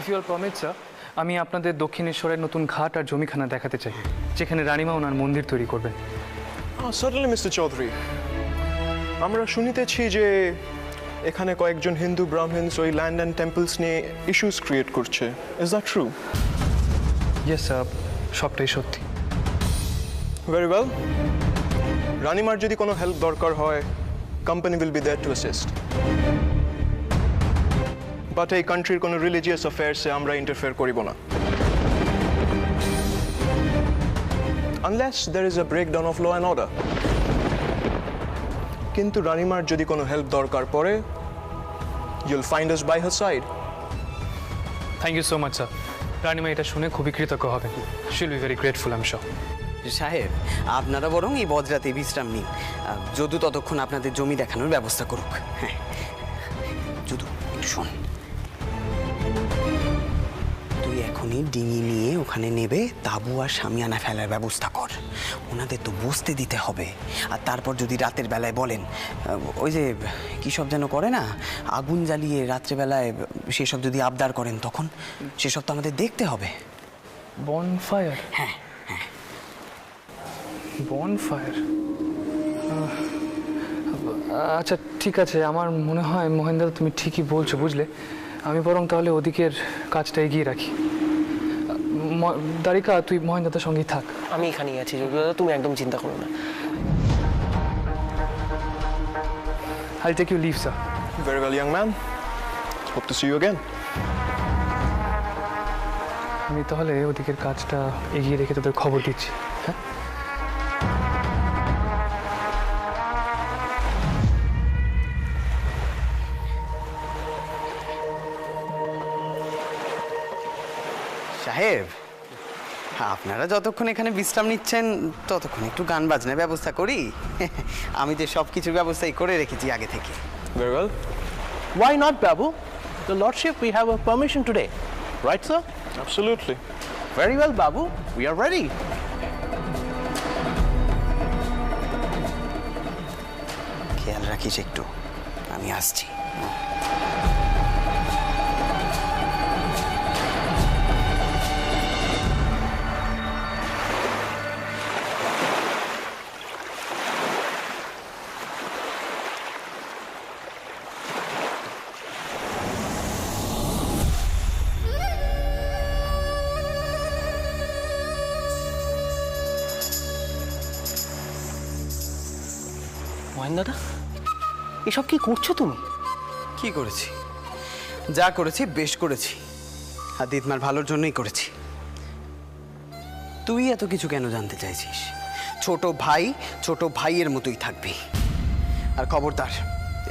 If you all permit sir, আমি আপনাদের দক্ষিণেশ্বরের নতুন ঘাট আর জমিখানা দেখাতে চাই, যেখানে রানীমা ওনার মন্দির তৈরি করবেন। সার্টেনলি মিস্টার চৌধুরী, আমরা শুনিতেছি যে এখানে কয়েকজন হিন্দু ব্রাহ্মণস ওই ল্যান্ড অ্যান্ড টেম্পলস নিয়ে ইস্যুস ক্রিয়েট করছে। Is that true? Yes sir, সবটাই সত্যি। ভেরি ওয়েল, রানীমার যদি কোনো হেল্প দরকার হয়, company will be there to assist. But এই কান্ট্রির কোনো রিলিজিয়াস অ্যাফেয়ার্সে আমরা ইন্টারফেয়ার করিব না, unless there is a breakdown of law and order. কিন্তু রানীমার যদি কোনো হেল্প দরকার পড়ে, you'll find us by her side. Thank you so much sir. রানীমা এটা শুনে খুবই কৃতজ্ঞ হবেন। She will be very grateful, I am sure. সাহেব, আপনারা বরং এই বজরাতে বিশ্রাম নিন। যদু ততক্ষণ আপনাদের জমি দেখানোর ব্যবস্থা করুক। হ্যাঁ, যদু একটু শোন, তুই এখনই ডিঙি নিয়ে ওখানে নেবে তাঁবু আর শামিয়ানা ফেলার ব্যবস্থা কর। ওনাদের তো বসতে দিতে হবে। আর তারপর যদি রাতের বেলায় বলেন, ওই যে কী সব যেন করে না, আগুন জ্বালিয়ে রাত্রেবেলায় সেসব যদি আবদার করেন, তখন সেসব তো আমাদের দেখতে হবে। বনফায়ার? হ্যাঁ হ্যাঁ, বনফায়ার। আচ্ছা ঠিক আছে, আমার মনে হয় মহেন্দ্র তুমি ঠিকই বলছো, বুঝলে। আমি বরং তাহলে ওদিকের কাজটা এগিয়ে রাখি। দারিকা, তুই মহেন্দ্রতার সঙ্গেই থাক। আমি এখানেই আছি যদু দাদা, তুমি একদম চিন্তা করো না। I'll take your leave, sir. Very well, young man. Hope to see you again. আমি তাহলে ওদিকের কাজটা এগিয়ে রেখে তোদের খবর দিচ্ছি। হ্যাঁ, সাহেব, আপনারা যতক্ষণ এখানে বিশ্রাম নিচ্ছেন ততক্ষণ একটু গান বাজনার ব্যবস্থা করি। আমি যে সব কিছুর ব্যবস্থাই করে রেখেছি আগে থেকে। Very well. Why not, Babu? The Lordship, we have a permission today. Right, sir? Absolutely. Very well, Babu. We are ready. খেয়াল রাখিস একটু, আমি আসছি। মহেন দাদা, এসব কি করছো তুমি? কি করেছি? যা করেছি বেশ করেছি, আর দিদমার ভালোর জন্যই করেছি। তুই এত কিছু কেন জানতে চাইছিস? ছোট ভাই ছোট ভাইয়ের মতোই থাকবি। আর খবরদার,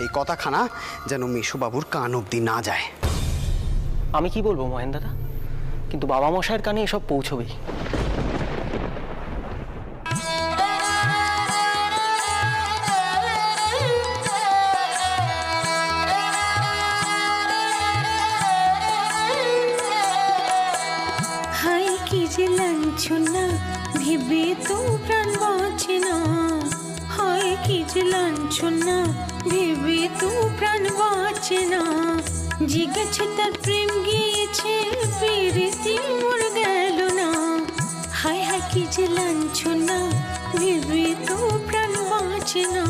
এই কথাখানা যেন মেশুবাবুর কান অবধি না যায়। আমি কি বলবো মহেন দাদা, কিন্তু বাবা মশাইয়ের কানে এসব পৌঁছবেই। লাঞ্ছনা ভেবে তো প্রাণ বাঁচে না, হয় কি যে লাঞ্ছনা ভেবে তো প্রাণ বাঁচে না। জিগেছে তার প্রেম গিয়েছে পেরেতে মোর গেল না, হায় হায় কি যে লাঞ্ছনা ভেবে তো প্রাণ বাঁচে না,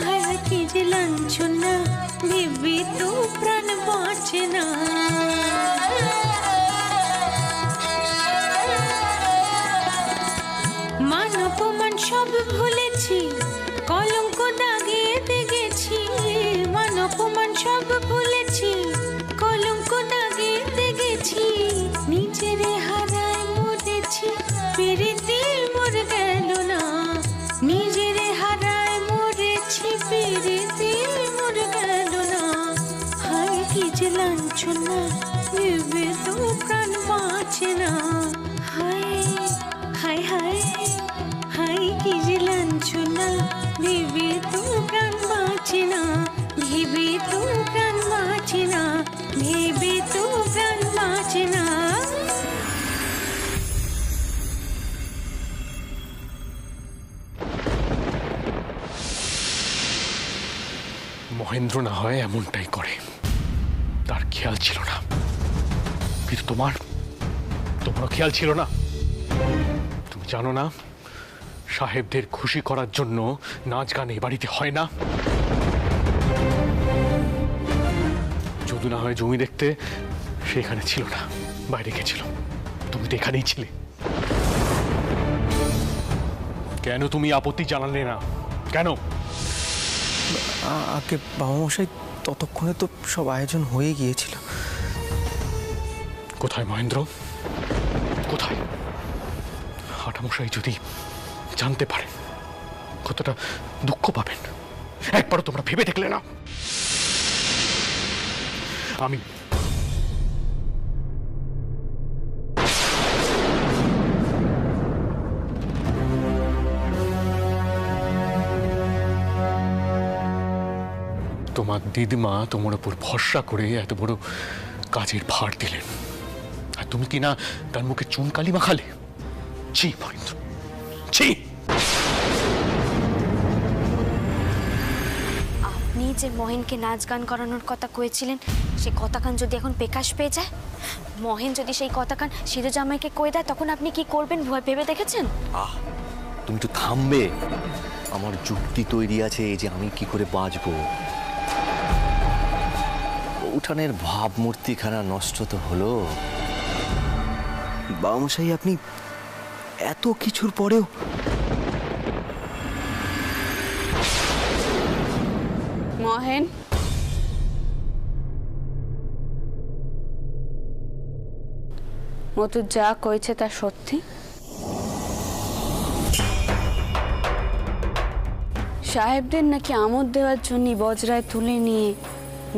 হায় হায় কি যে লাঞ্ছনা ভেবে তো প্রাণ বাঁচে না। অপমান সব ভুলেছি, কলঙ্ক দাগিয়ে গেছি। মান অপমান সব ভুলেছি, কলঙ্ক দাগিয়ে গেছি। নিজের হারায় মরেছি পেরেতে মোর গেল না, নিজের হারায় মরেছি পেরেতে মোর গেল না। হায় কি যে লাঞ্ছনা ভেবে তো প্রাণ বাঁচে না, হায় হায় হায় হায় কি যে লাঞ্ছনা ভেবে তো প্রাণ বাঁচে না, ভেবে তো প্রাণ বাঁচে না, ভেবে তো প্রাণ বাঁচে না। মহেন্দ্র না হয় এমনটাই করে, তার খেয়াল ছিল না। কিন্তু তোমারও খেয়াল ছিল না? তুমি জানো না সাহেবদের খুশি করার জন্য নাচ গান এই বাড়িতে হয় না? যদি না হয় জমি দেখতে সেখানে ছিল না, বাইরে গেছিল। তুমি তো এখানেই ছিলে। কেন তুমি আপত্তি জানালে না? কেন? আগে বাবা মশাই, ততক্ষণে তো সব আয়োজন হয়ে গিয়েছিল। কোথায় মহেন্দ্র? কোথায়? হাটামশাই যদি জানতে পারেন কতটা দুঃখ পাবেন, একবারও তোমরা ভেবে দেখলে না? আমি তোমার দিদিমা তোমার উপর ভরসা করে এত বড় কাজের ভার দিলেন, আর তুমি কি না তার মুখে চুন কালি মাখালে? ছি মহেন্দ্র, ছি! আপনি যে মহেনকে নাচ গান করানোর কথা কয়েছিলেন, সেই কথাখান যদি এখন প্রকাশ পেয়ে যায়, মহেন যদি সেই কথাখান সিধু জামাইকে কয়ে দেয়, তখন আপনি কি করবেন ভয় ভেবে দেখেছেন? তুমি তো থামবে। আমার যুক্তি তৈরি আছে যে আমি কি করে বাঁচবো। উঠানের ভাবমূর্তিখানা নষ্ট তো হলো। বাবা মশাই, আপনি এত কিছুর পরেও মহেন, মতু যা কইছে তা সত্যি? সাহেবদের নাকি আমোদ দেওয়ার জন্য বজরায় তুলে নিয়ে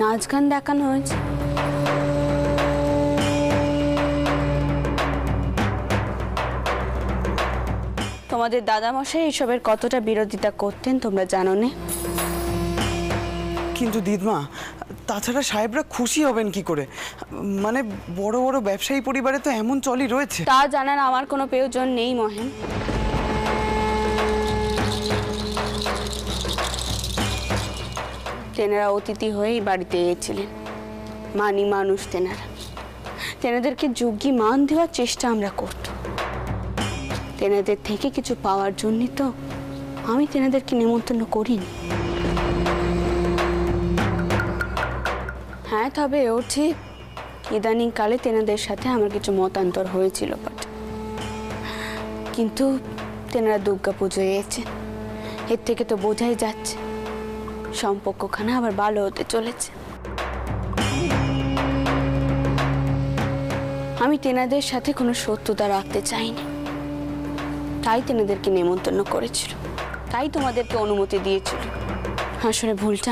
নাচ গান দেখানো হয়েছে। তোমাদের দাদামশাই এসবের কতটা বিরোধিতা করতেন তোমরা জানো না? কিন্তু দিদমা, তাছাড়া সাহেবরা খুশি হবেন কি করে? মানে বড় বড় ব্যবসায়ী পরিবারে তো এমন চলই রয়েছে। তা জানার আমার কোনো প্রয়োজন নেই মহেন। তেনারা অতিথি হয়েই বাড়িতে এসেছিলেন, মানি মানুষ তেনারা। তেনাদেরকে যোগ্যী মান দেওয়ার চেষ্টা আমরা করত। তেনাদের থেকে কিছু পাওয়ার জন্য তো আমি তেনাদেরকে নিমন্ত্রণ করিনি। হ্যাঁ, তবে ও ঠিক ইদানিং কালে তেনাদের সাথে আমার কিছু মতান্তর হয়েছিল, বাট কিন্তু তেনারা দুর্গা পুজোয় এসেছে। এর থেকে তো বোঝাই যাচ্ছে সম্পর্কখানা আবার ভালো হতে চলেছে। আমি তেনাদের সাথে কোনো শত্রুতা রাখতে চাইনি, তাই তেনাদেরকে নিমন্ত্রণ করেছিল, তাই তোমাদেরকে অনুমতি দিয়েছিল। আসলে ভুলটা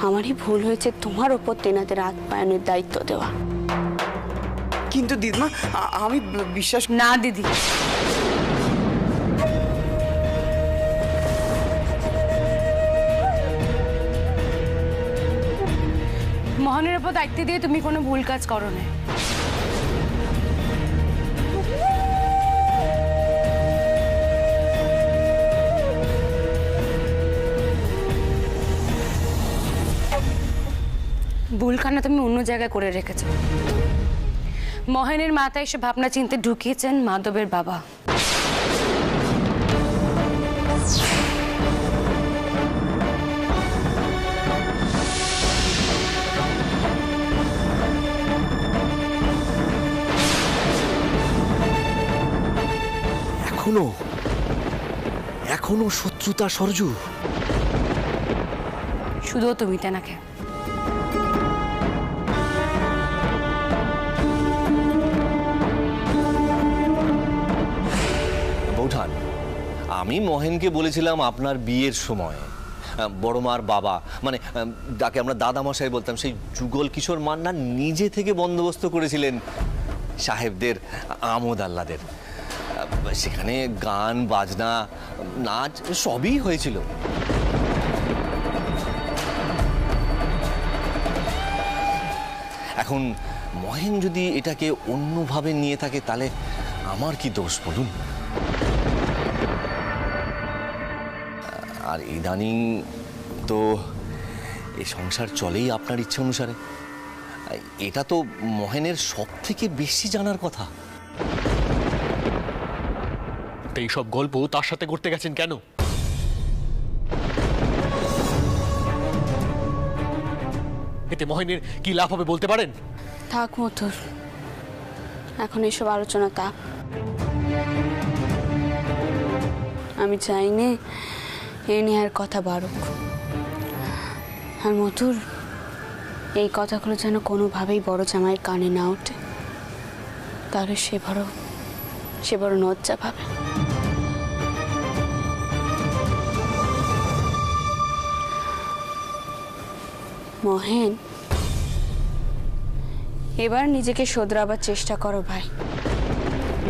আমারই ভুল হয়েছে তোমার ওপর তেনাদের আপ্যায়নের দায়িত্ব দেওয়া। কিন্তু দিদমা, আমি বিশ্বাস না দিদি, মোহনের ওপর দায়িত্ব দিয়ে তুমি কোনো ভুল কাজ করো না। ভুলখানা তুমি অন্য জায়গায় করে রেখেছো। মহেনের মাথায় এসে ভাবনা চিন্তে ঢুকিয়েছেন মাধবের বাবা। এখনো শত্রুতা সরজু? শুধু তুমি তেনাকে। বৌঠান, আমি মহেনকে বলেছিলাম আপনার বিয়ের সময় বড় মার বাবা, মানে যাকে আমরা দাদামশাই বলতাম, সেই যুগল কিশোর মান্না নিজে থেকে বন্দোবস্ত করেছিলেন সাহেবদের আমোদ আহ্লাদের। সেখানে গান বাজনা নাচ সবই হয়েছিল। এখন মহেন যদি এটাকে অন্যভাবে নিয়ে থাকে, তাহলে আমার কি দোষ বলুন? আর ইদানিং তো এই সংসার চলেই আপনার ইচ্ছে অনুসারে। এটা তো মহেনের সব থেকে বেশি জানার কথা। এইসব গল্প তার সাথে করতে গেছেন কেন? এতে মহেনের কি লাভ হবে বলতে পারেন? থাক মথুর, এখন এসব আলোচনা থাক। আমি চাই না এ নিয়ে আর কথা বাড়ুক। আর মথুর, এই কথাগুলো যেন কোনোভাবেই বড় জামাইয়ের কানে না ওঠে, তাহলে সে বড় লজ্জা পাবে। মহেন, এবার নিজেকে শোধরাবার চেষ্টা করো ভাই।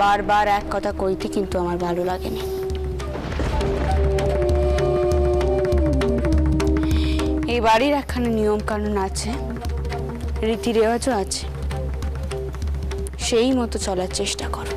বারবার এক কথা কইতে কিন্তু আমার ভালো লাগেনি। এই বাড়ির একখানে নিয়ম কানুন আছে, রীতি রেওয়াজও আছে, সেই মতো চলার চেষ্টা করো।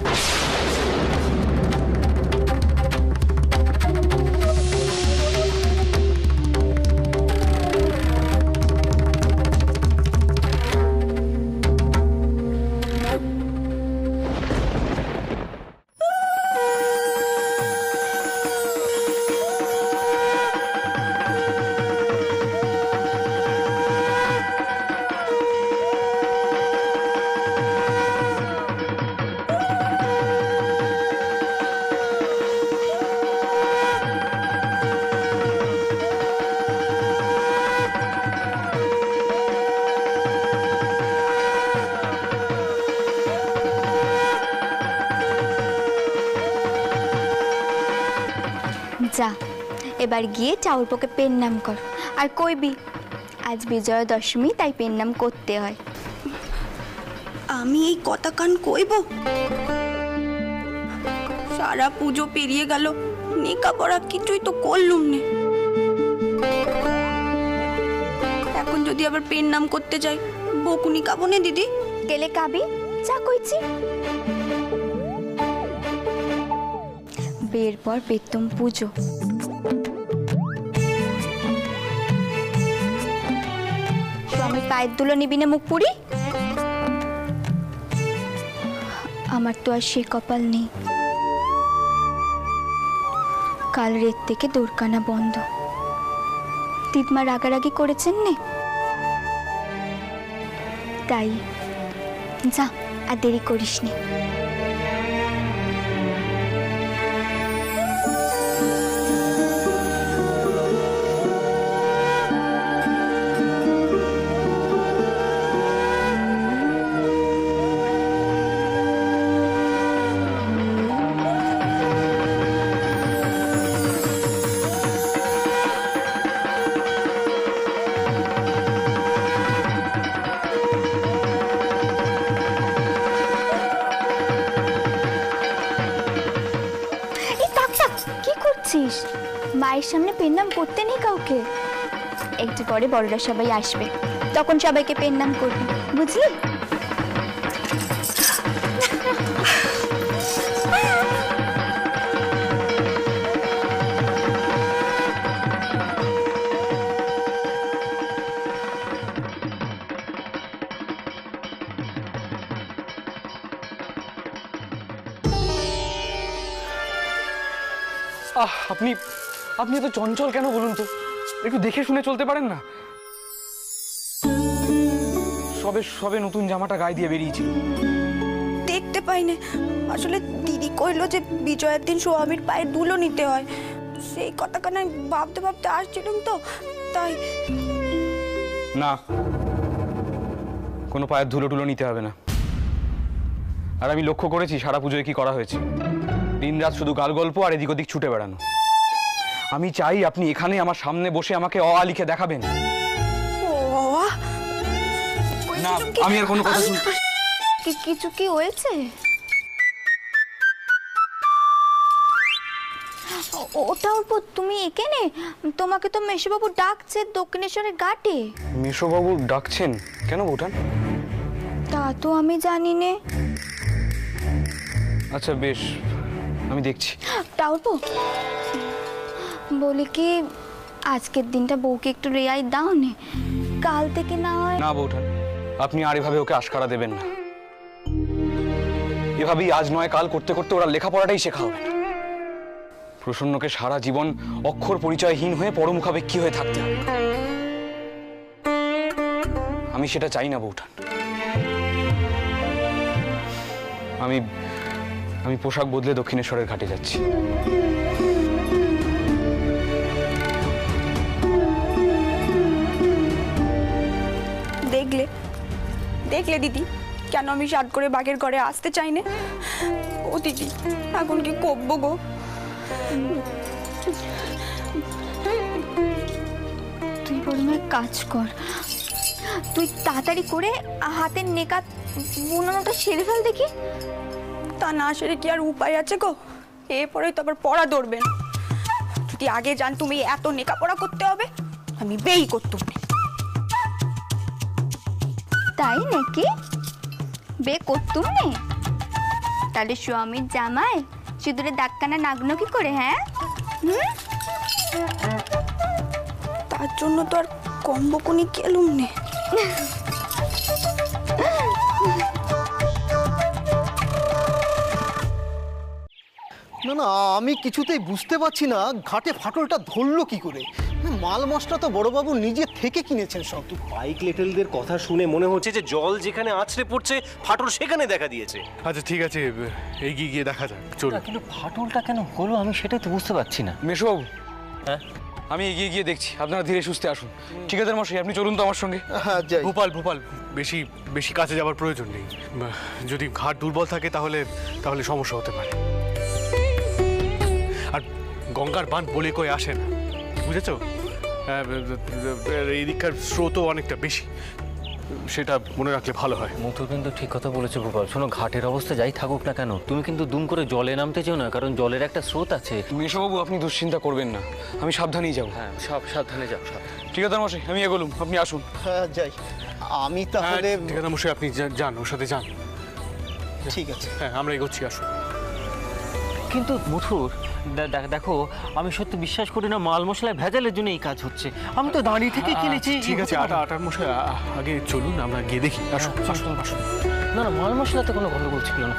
যা, এবার গিয়ে চাউরপোকে পেন নাম কর। আর কইবি আজ বিজয়া দশমী, তাই পেন নাম করতে হয়। আমি এই কথা কান কইব? সারা পুজো পেরিয়ে গেল, নেকা পড়া কিছুই তো করলুম নে। এখন যদি আবার পেন নাম করতে যাই, বকুনি খাবো নে দিদি? গেলে কাবি, যা কইছি। বিয়ের পর বেতম পুজো, স্বামীর পায়ের দুলো নিবি না মুখ পুরি? আমার তো আর সে কপাল নেই। কাল রাত থেকে দোরকানা বন্ধ। দিদমা রাগারাগি করেছেন নে, তাই যা, আর দেরি করিস নি। মায়ের সামনে পেন নাম করতে নেই কাউকে। একটু পরে বড়রা সবাই আসবে, তখন সবাইকে পেন নাম করবি, বুঝলি? আপনি আপনি এত চঞ্চল কেন বলুন তো? একটু দেখে শুনে চলতে পারেন না? সবে সবে নতুন জামাটা গায়ে দিয়ে বেরিয়েছিল। দেখতে পাইনি, আসলে দিদি কইলো যে বিজয়ের দিন স্বামীর পায়ের ধুলো নিতে হয়। সেই কথা কানে ভাবতে ভাবতে আসছিলাম তো, তাই। না, কোনো পায়ের ধুলো টুলো নিতে হবে না। আর আমি লক্ষ্য করেছি সারা পুজোয় কি করা হয়েছে। দিনরাত শুধু গাল গল্প আর এদিক ওদিক ছুটে বেড়ানো। আমি চাই আপনি এখানে আমার সামনে বসে আমাকে অ আ লিখে দেখাবেন। না, আমি আর কোনো কথা শুনতে। কিছু কি হয়েছে? ওটা অল্প, তুমি এখানে? তোমাকে তো মেশোবাবু ডাকছে দক্ষিণেশ্বরের ঘাটে। মেশোবাবু ডাকছেন কেন বউঠান? তা তো আমি জানি নে। আচ্ছা বেশ, আমি দেখছি। টাউরপো, বলি কি আজকের দিনটা বউকে একটু রেয়াই দাও নে, কাল থেকে না হয়। না বউঠান, আপনি আর এভাবে ওকে আশকারা দেবেন না। এভাবেই আজ নয় কাল করতে করতে ওরা লেখাপড়াটাই শেখা হবে না। প্রসন্নকে সারা জীবন অক্ষর পরিচয়হীন হয়ে পরমুখাপেক্ষী হয়ে থাকতে হবে। আমি সেটা চাই না বউঠান। আমি পোশাক বদলে দক্ষিণেশ্বরের ঘাটে যাচ্ছি। দেখলে দেখলে দিদি, কেন আমি সাত করে বাঘের ঘরে আসতে চাই না? ও দিদি, এখন কি করবো গো? তুই বরং এক কাজ কর, তুই তাড়াতাড়ি করে হাতের নেকাত বুনানোটা সেরে ফেল দেখি। তা না সেরে কি আর উপায় আছে গো? এরপরে তো আবার পড়া ধরবে না। যদি আগে জান তুমি এত নেকাপড়া করতে হবে, আমি বেই করতুম না। তাই নাকি? বে করতুম নে? তাহলে স্বামীর জামাই সিঁদুরে দাগকানা নাগনো কি করে? হ্যাঁ, তার জন্য তো আর কম বকুনি কেলুম নে। না না, আমি কিছুতেই বুঝতে পারছি না ঘাটে ফাটলটা ধরলো কি করে। মাল মশলা তো বড়বাবু নিজে থেকে কিনেছেন সব। বাইক লেটেলদের কথা শুনে মনে হচ্ছে যে জল যেখানে আছড়ে পড়ছে ফাটল সেখানে দেখা দিয়েছে। আচ্ছা ঠিক আছে, এগিয়ে গিয়ে দেখা যাক, চলুন। কিন্তু ফাটলটা কেন হলো আমি সেটাই তো বুঝতে পারছি না। মেশোবাবু, হ্যাঁ, আমি এগিয়ে গিয়ে দেখছি, আপনারা ধীরে সুস্থে আসুন। ঠিকাদার মশাই, আপনি চলুন তো আমার সঙ্গে। হ্যাঁ যাই। ভোপাল বেশি বেশি কাছে যাওয়ার প্রয়োজন নেই। যদি ঘাট দুর্বল থাকে তাহলে সমস্যা হতে পারে। আর গঙ্গার বাঁধ বলে কই আসে না, বুঝেছো? এই দিককার স্রোতও অনেকটা বেশি, সেটা মনে রাখলে ভালো হয়। মুথু কিন্তু ঠিক কথা বলেছে গোপাল। শোনো, ঘাটের অবস্থা যাই থাকুক না কেন, তুমি কিন্তু দুম করে জলে নামতে চাও না, কারণ জলের একটা স্রোত আছে। মেশোবাবু, আপনি দুশ্চিন্তা করবেন না, আমি সাবধানেই যাবো। হ্যাঁ, সাবধানে যাও। ঠিকাদার মশাই, আমি এগোলুম, আপনি আসুন। হ্যাঁ যাই। আমি তাহলে ঠিকাদার মশাই, আপনি যান, ওর সাথে যান। ঠিক আছে। হ্যাঁ, আমরা এগোচ্ছি, আসুন। কিন্তু মুথুর, দেখো, আমি সত্যি বিশ্বাস করি না মাল মশলায় ভেজালের জন্য এই কাজ হচ্ছে। আমি তো দাঁড়িয়ে থেকে কিনেছি। ঠিক আছে, আটার মশাই আগে চলুন, আমরা গিয়ে দেখি। আসুন আসুন আসুন। না না, মাল মশলাতে কোনো গন্ডগোল ছিল না।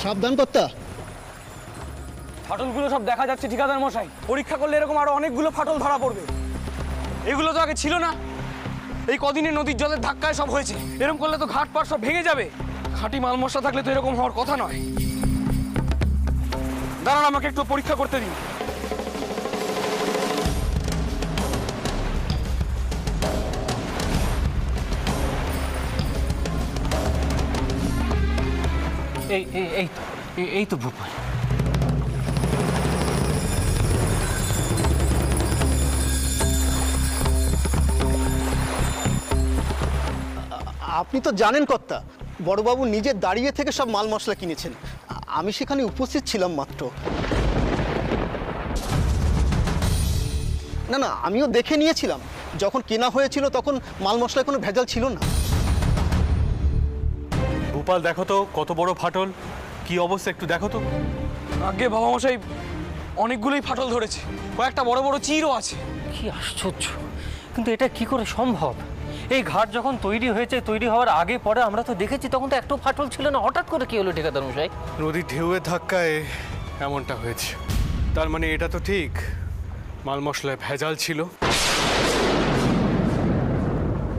সাবধান কর্তা। ফাটলগুলো সব দেখা যাচ্ছে ঠিকাদার মশাই। পরীক্ষা করলে এরকম আরো অনেকগুলো ফাটল ধরা পড়বে। এগুলো তো আগে ছিল না, এই কদিনে নদীর জলের ধাক্কায় সব হয়েছে। এরকম করলে তো ঘাট পাট সব ভেঙে যাবে। খাঁটি মাল মশলা থাকলে তো এরকম হওয়ার কথা নয়। দাঁড়ান, আমাকে একটু পরীক্ষা করতে দিন। এই তো ভোপাল। আপনি তো জানেন কর্তা, বড়বাবু নিজে দাঁড়িয়ে থেকে সব মাল মশলা কিনেছেন। আমি সেখানে উপস্থিত ছিলাম মাত্র। না না, আমিও দেখে নিয়েছিলাম, যখন কেনা হয়েছিল তখন মাল মশলায় কোনো ভেজাল ছিল না। ভোপাল, দেখো তো কত বড় ফাটল, কি অবস্থা একটু দেখো তো। আগে বাবা মশাই, অনেকগুলোই ফাটল ধরেছে, কয়েকটা বড় বড় চিরও আছে। কি আশ্চর্য! কিন্তু এটা কি করে সম্ভব? এই ঘাট যখন তৈরি হয়েছে, তৈরি হওয়ার আগে পরে আমরা তো দেখেছি, তখন তো একটু ফাটল ছিল না। হঠাৎ করে কি হলো ঠিকাদার মশাই? নদীর ঢেউয়ের ধাক্কায় এমনটা হয়েছে। তার মানে এটা তো ঠিক, মাল মশলায় ভেজাল ছিল,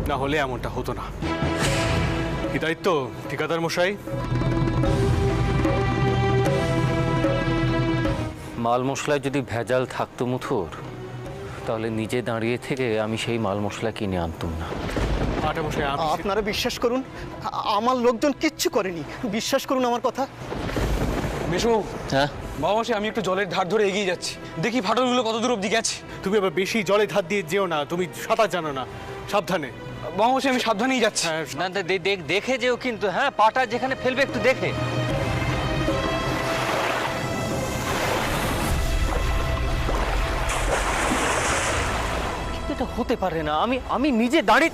না হলে এমনটা হতো না। কি দায়িত্ব ঠিকাদার মশাই? মাল মশলায় যদি ভেজাল থাকতো মুথুর, তাহলে নিজে দাঁড়িয়ে থেকে আমি সেই মাল মশলা কিনে আনতাম না। আপনারা বিশ্বাস করুন, আমার লোকজন কিচ্ছু করেনি, বিশ্বাস করুন আমার কথা। মেশোবাবু, হ্যাঁ বাবা মশাই, আমি একটু জলের ধার ধরে এগিয়ে যাচ্ছি, দেখি ফাটলগুলো কত দূর অব্দি গেছে। তুমি আবার বেশি জলে ধার দিয়ে যেও না, তুমি সাঁতার জানো না, সাবধানে। মহাশয় আমি সাবধানেই যাচ্ছি। না দেখে যেও কিন্তু, হ্যাঁ পাটা যেখানে ফেলবে একটু দেখে। এটা হতে পারে না, আমি নিজে দাঁড়িয়ে